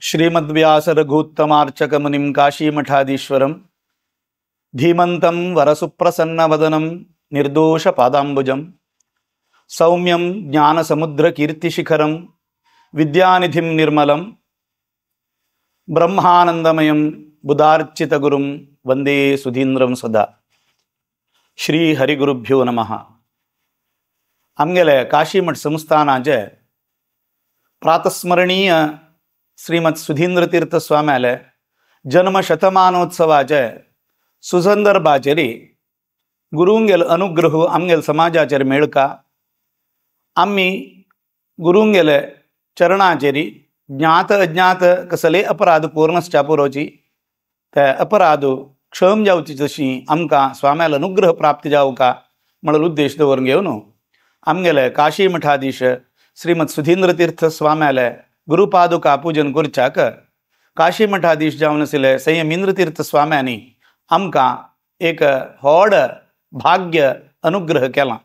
श्रीमद्व्यास रघुत्तमार्चकमुनिं काशीमठाधीश्वरं धीमन्तं वरसुप्रसन्नवदनं निर्दोषपादाम्बुजं सौम्यं ज्ञानसमुद्रकीर्तिशिखरं विद्यानिधिं निर्मलं ब्रह्मानन्दमयं बुधार्चितगुरुं वन्दे सुधीन्द्रं सदा. श्री हरिगुरुभ्यो नमः. आमगेले काशीमठ संस्थानाचे प्रातस्मरणीय श्रीमद सुधींद्र तीर्थ स्वाम्याले जन्मशतमानोत्सवाचे सुसंदर्भाचेरी गुरुंगेल अनुग्रह आमगेल समाजाचेर मेळका. आम्ही गुरुंगेले चरणाचेरी ज्ञात अज्ञात कसले अपराध पूर्णश्चा पुरोची ते अपराध क्षम जावची जशी आमकां स्वाम्याल अनुग्रह प्राप्त जावका म्हणून उद्देश दवरून घेवन आमगेले काशी मठाधीश श्रीमद सुधींद्र तीर्थ स्वाम्याले गुरुपादुका पूजन करच्याक काशी मठाधीश जावन आशिल्ले संयमेंद्र तीर्थ स्वाम्यांनी आमकां एक व्हड भाग्य अनुग्रह केला.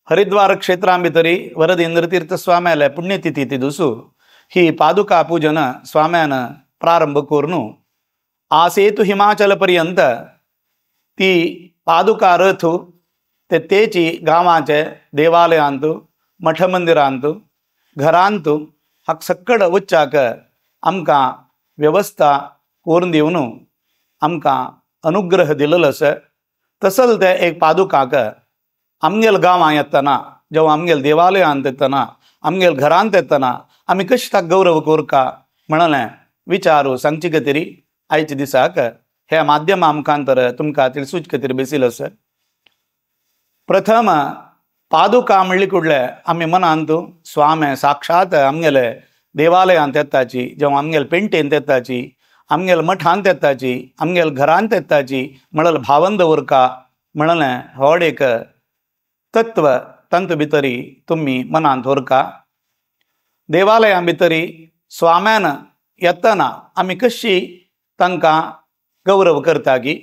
हरिद्वार क्षेत्रां भितरी वरदेंद्र तीर्थ स्वाम्याले पुण्यतिथी ती दिसू ही पादुका पूजन स्वाम्यान प्रारंभ करून आसेतु हिमाचल पर्यंत ती पादुका रथ तेची गांवाचे देवालयांत मठ मंदिरांत घरांत हाक सक्कड वच्चाक आमकां व्यवस्था करून दिवन आमकां अनुग्रह दिलेलो आसा. तसल ते एक पादुकाक आमगेल गांवां येतना जेव्हा आमगेल देवालयांत येतना आमगेल घरांत येतना आमी कशें ताका गौरव करका म्हणलें विचारू सांगचे खातीर आयच्या दिसाक हे माध्यमा मुखांतर तुमकां तिळसूचे खातीर बेसिल्लो आसा. प्रथम पादुका म्हणली कुडले आमी मनांत स्वामी साक्षात आमगेले देवालयांत येताची, जेव्हा आमगेल पेंटेंत येताची, आमगेल मठांत येताची, आमगेल घरांत येताची म्हणून भावन दवरका म्हणलें व्हड एक तत्व तांतू भितरी तुमी मनांत दवरका. देवालयां भितरी स्वाम्यान येतना आमी कशी तांकां गौरव करता की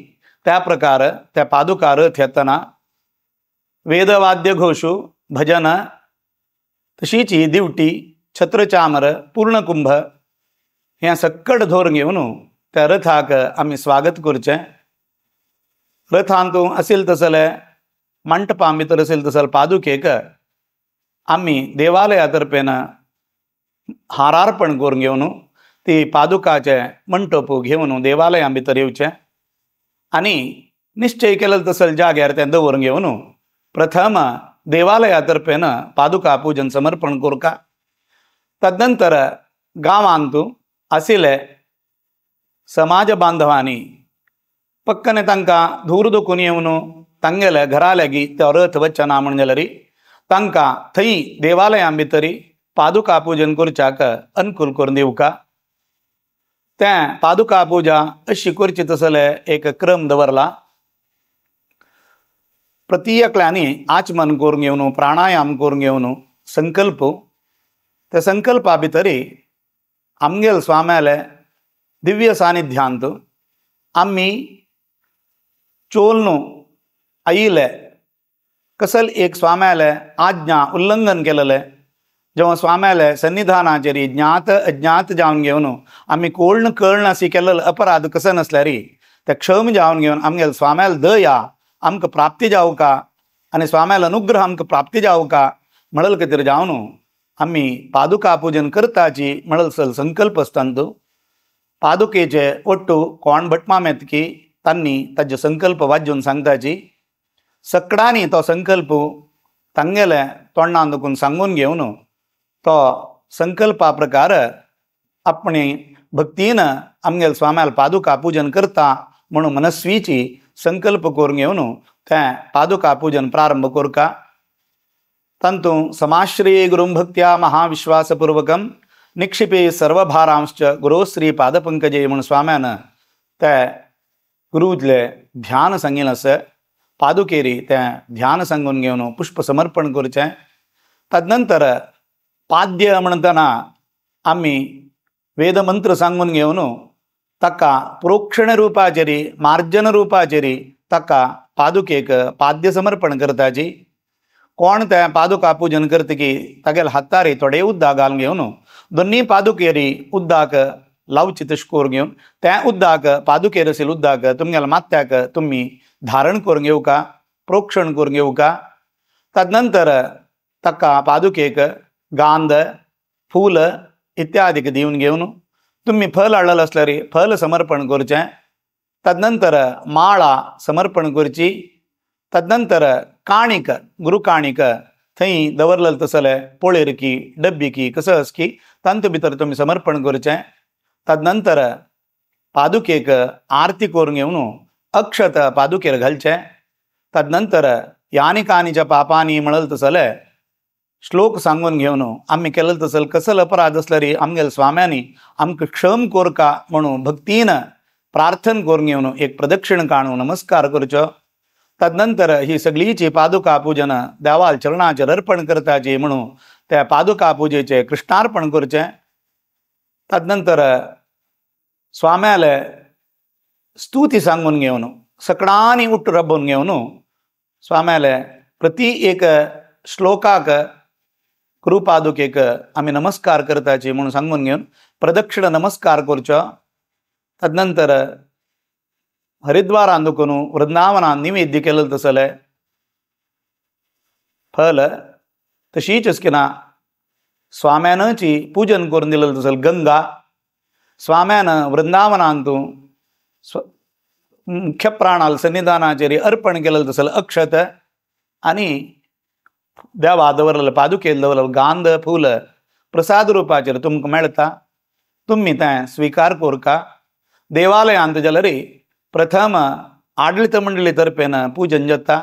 त्या प्रकार त्या पादुका रथ येतना वेदवाद्य घोषू भजन तशीच ही दिवटी छत्रचामर पूर्णकुंभ हें सक्कड धोरण घेवन त्या रथाक आमी स्वागत करचें. रथांत आशिल्ले तसले मंटपां भितर आशिल्ले तसले पादुकेक आमी देवालया तर्फेन हारार्पण करून घेवन ती पादुकाचे मंटप घेवन देवालयां भितर येवचें आनी निश्चय केलेले तसले जाग्यार तें दवरून घेवन प्रथम देवालया तर्फेन पादुका पूजन समर्पण करका. तदनंतर गांवांत आशिल्ले समाज बांधवांनी पक्कने तांकां धूर दुखून येवन तांगेले घरा लेगीत तो रथ वचना म्हण जाल्यार तांकां थंय देवालयां भितरी पादुका पूजन करच्याक अनुकूल करून दिवका. तें पादुका पुजा अशी करची तसले एक क्रम दवरला. प्रत्येकल्यांनी आचमन करून घेवन प्राणायाम करून घेवन संकल्प त्या संकल्पा भितरी आमगेल स्वाम्याले दिव्य सानिध्यांत आमी चोलन आयिल्ले कसल एक स्वाम्याले आज्ञा उल्लंघन केलेले जेव्हा स्वाम्याले सन्निधानाचेर ज्ञात अज्ञात जावन घेवन आमी कोळण कळण अशी केलेले अपराध कसं नसल्यार ते क्षम जावन घेवन आमगेल स्वाम्याल दया आमकां प्राप्ती जावका आनी स्वाम्याल अनुग्रह आमकां प्राप्ती जावका म्हणल खातीर जावन आमी पादुका पूजन करताची म्हणल संकल्प आसतात. पादुकेचे ओट्टू कोण भटमाम येतकी तांणी ताजे संकल्प वाजून सांगताची. सक्कडांनी तो संकल्प तांगेले तोंडान दुखून सांगून घेवन तो संकल्पा प्रकार आपणे भक्तीन आमगेल स्वाम्याल पादुका पूजन करता म्हणून मनस्वीची संकल्प करून घेवन तें पादुका पूजन प्रारंभ करका. तंतु समाश्रये गुरुं भक्त्या महाविश्वासपूर्वकं निक्षिपे सर्वभारांश्च गुरुश्री पादपंकजे म्हणून स्वाम्यान ते गुरुतले ध्यान सांगिल्लें आसा. पादुकेरी तें ध्यान सांगून घेवन पुष्प समर्पण करचें. तदनंतर पाद्य म्हणटना आमी वेदमंत्र सांगून घेवन ताका प्रोक्षण रुपाचेरी मार्जन रुपाचेरी ताका पादुकेक पाद्य समर्पण करताची. कोण तें पादुका पूजन करतकी तागेले हातारी थोडे उदक घालून घेवन दोन्ही पादुकेरी उद्दाक लावची तश करून घेवन त्या उद्दाक पादुकेर असेल उद्दाक तुमगेल्या माथ्याक तुम्ही धारण करून घेऊ का, प्रोक्षण करून घेऊ का. तदनंतर ताका पादुकेक गांध फूल इत्यादीक दिवन घेवन तुम्ही फल हाडलेलो असल्यार फल समर्पण करचें. तदनंतर माळा समर्पण करची. तदनंतर काणीक गुरु काणीक थंय दवरलेलो तसले पोळेर की डब्बी की कसं की तांतू भितर तुम्ही समर्पण करचें. तदनंतर पादुकेक आरती करून घेवन अक्षत पादुकेर घालचें. तदनंतर यानी कानीच्या पापांनी म्हणल तसले श्लोक सांगून घेवन आम्ही केलें तसले कसले अपराध असल्यार आमगेल्या स्वाम्यांनी आमकां क्षम कोरका म्हणून भक्तीन प्रार्थना करून घेवन एक प्रदक्षिण काढून नमस्कार करचो. तदनंतर ही सगळीची पादुका पूजन देवाल चरणाचेर अर्पण करताची म्हणून त्या पादुका पूजेचे कृष्णार्पण करचें. तदनंतर स्वाम्याले स्तुती सांगून घेवन सकडांनी उट्ट रबून घेवन स्वाम्याले प्रति एक श्लोकाक कृपादुकेक आम्ही नमस्कार करताची म्हणून सांगून घेवन प्रदक्षिण नमस्कार करचो. तदनंतर हरिद्वारान दुखून वृंदावनान निवेद्य केलें तसले फल तशीच स्किना स्वाम्यानची पूजन करून दिलेलं तसले गंगा स्वाम्यान वृंदावनांतू मुख्य प्राणाल सन्निधानाचेर अर्पण केलेलं तसले अक्षत आणि देवा दवरलेले पादुकेर दवरलेले गांध फूल प्रसाद रुपाचेर तुमकां मेळटा. तुम्ही तें स्वीकार कोरका. देवालयांत जाल्यार प्रथम आडळित मंडळी तर्फेन पूजन जाता.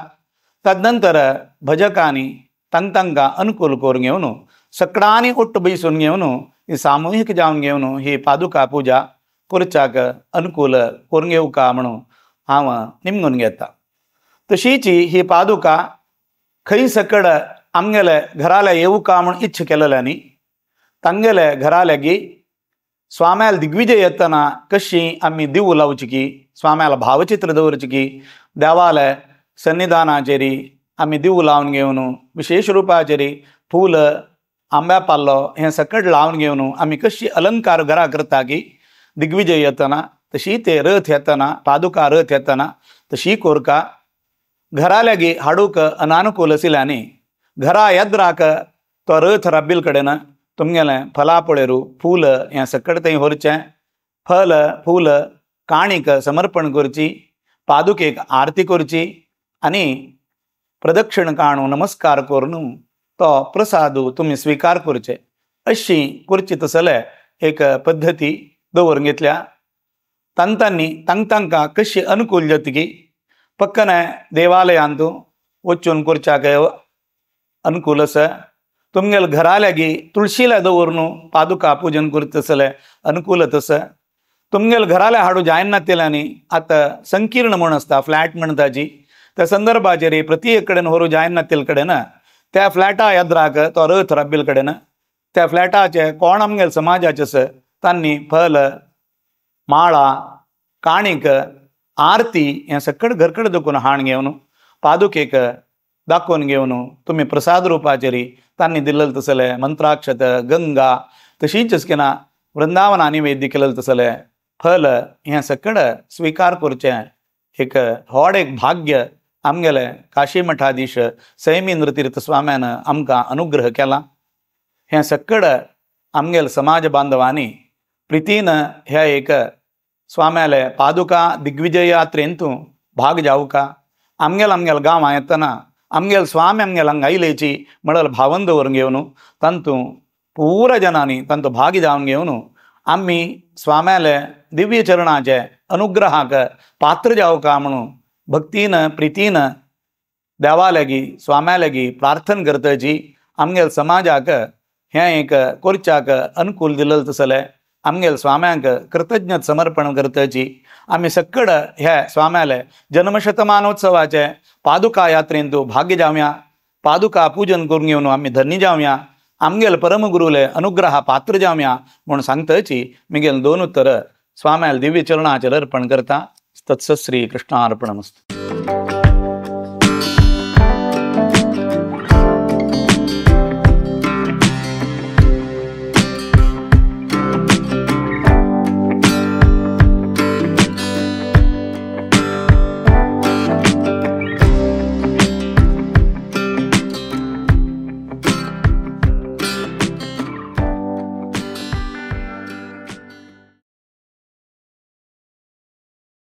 तदनंतर भजकांनी तांकां अनुकूल करून घेवन सकडांनी उट्ट बैसून घेवन ही सामुहीक जावन घेवन ही पादुका पूजा करच्याक अनुकूल करून घेवका म्हणून हांव निमगून घेता. तशीच ही पादुका खंय सकड आमगेले घराले येवका म्हणून इच्छा केलेल्यांनी तांगेले घरालेगी स्वाम्याला दिग्विजय येतना कशी आम्ही दिवू लावची की स्वाम्याला भावचित्र दवरची की देवालय सन्निधानाचेरी आम्ही दिवू लावन घेवन विशेष रुपाचेरी फूल आंब्या पाल्लो हे सकट लावन घेवन आम्ही कशी अलंकार घरा करता की दिग्विजय येतना तशी ते रथ येतना पादुका रथ येतना तशी कोरका. घरालेगी हाडूक अनानुकूल आशिल्ल्यानी घरा येद्राक तो रथ रब्बील कडेन तुमगेलें फला पळेरू फूल हें सकट थंय व्हरचें. फल फूल काणीक समर्पण करची. पादुकेक आरती करची आनी प्रदक्षिण काडून नमस्कार करून तो प्रसाद तुमी स्वीकार करचे. अशी करची तसले एक पद्दती दवरून घेतल्या. तांतांनी तांकां कशी अनुकूल जातकी पक्कन देवालयांत वचून करच्याक अनुकूल आसा. तुमगेल घरालेगी तुळशीला दवरून पादुका पूजन करता तसले अनुकूल तसं. तुमगेल घराले हाडू जायना तेल्यांनी आतां संकीर्ण म्हण आसता फ्लॅट म्हणटाची त्या संदर्भाचेर प्रति एक कडेन व्हरू जायना तेल कडेन त्या फ्लॅटा येद्राक तो रथ रब्बील कडेन त्या फ्लॅटाचे कोण आमगेल समाजाचे आसा तांणी फल माळा काणीक आरती हें सकट घरकड दुखून हाण घेवन पादुकेक दाखोवन घेवन तुमी प्रसाद रुपाचेर तांणी दिल्लें तसले मंत्राक्षत गंगा तशीच स्किना वृंदावनांनी वैद्य केलें तसले फल हें सकट स्वीकार करचें एक व्हड एक भाग्य आमगेले काशी मठाधीश सैमींद्र तीर्थ स्वाम्यान आमकां अनुग्रह केला. हें सकट आमगेल समाज बांधवांनी प्रितीन ह्या एक स्वाम्याले पादुका दिग्विजय यात्रेंत भाग जावका. आमगेल गांवां येतना आमगेल स्वामी आमगेल हांगा आयलेची म्हणल्यार भावन दवरून घेवन तांतू पुरा जनांनी तांचो भाग जावन घेवन आमी स्वाम्याले दिव्य चरणाचे अनुग्रहाक पात्र जावका म्हणून भक्तीन प्रितीन देवा लागी स्वाम्या लागी प्रार्थना करताची आमगेल समाजाक हें एक करच्याक अनुकूल दिलें तसलें आमगेल स्वाम्यांक कृतज्ञता समर्पण करताची आमी सकड ह्या स्वाम्याले जन्मशतमानोत्सवाचे पादुका यात्रेंत भाग्य जावया. पादुका पूजन करून घेवन आमी धन्य जावया. आमगेल परमगुरुले अनुग्रहा पात्र जावया म्हणून सांगताची मिगेल दोन उत्तर स्वाम्याल दिव्य चरणाचेर अर्पण करता. तत्सत श्री कृष्णार्पणमस्तु.